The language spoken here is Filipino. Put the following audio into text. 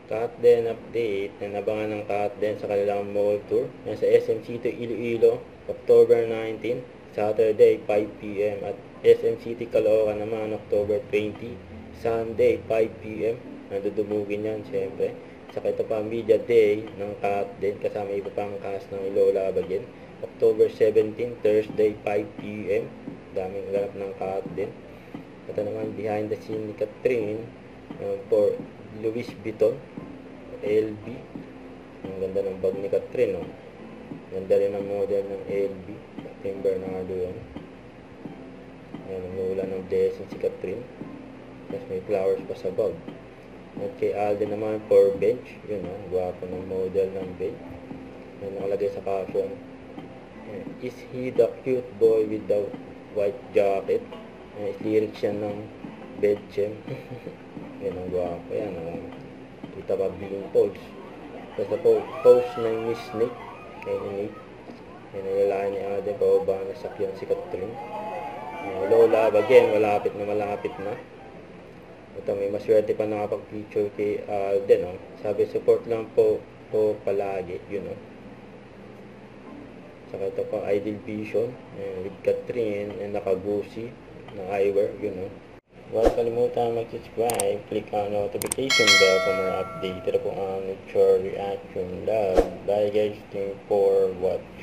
Katden update na nabangan ng Katden sa kanilang mall tour. Yan sa SM City Iloilo, October 19, Saturday 5pm at SM City Caloocan naman October 20, Sunday 5pm. Nandudumugin yan syempre. Saka ito pa media day ng Katden kasama iba pang cast ng Ilola Bagin. October 17, Thursday 5pm. Daming ganap ng Katden. Ito naman behind the scene ni Catherine for Louis Vuitton LB. Ang ganda ng bag ni Catherine, no? Ganda rin ang model ng LB. Tim Bernardo yan. Ayan, nangula ng blessing si Catherine. Tapos may flowers pa sa bag. At kay Alden naman for bench. Yun, no? Gwapo ng model ng bench. Yan nakalagay sa caption. Is he the cute boy with the white jacket? Lyrics yan ng Bedchem. Yan ang gwapo yan. Kita pa Bing Poles. Tapos na po, post ng Miss Nick. Kay Nick. Yan ang lalaki ni Alden. Pababa na sakyan si Catherine. Lola again, malapit na. Ito, may maswerte pa nakapag-feature kay Alden. Sabi, support lang po palagi. Yun, no? Saka ito pa, Ideal Vision. With Catherine and nakagusi na eyewear. Yun, no? Huwag kalimutan mag-subscribe, click on notification bell for more update. Ito po ang nature reaction love. Bye guys, thank you for watching.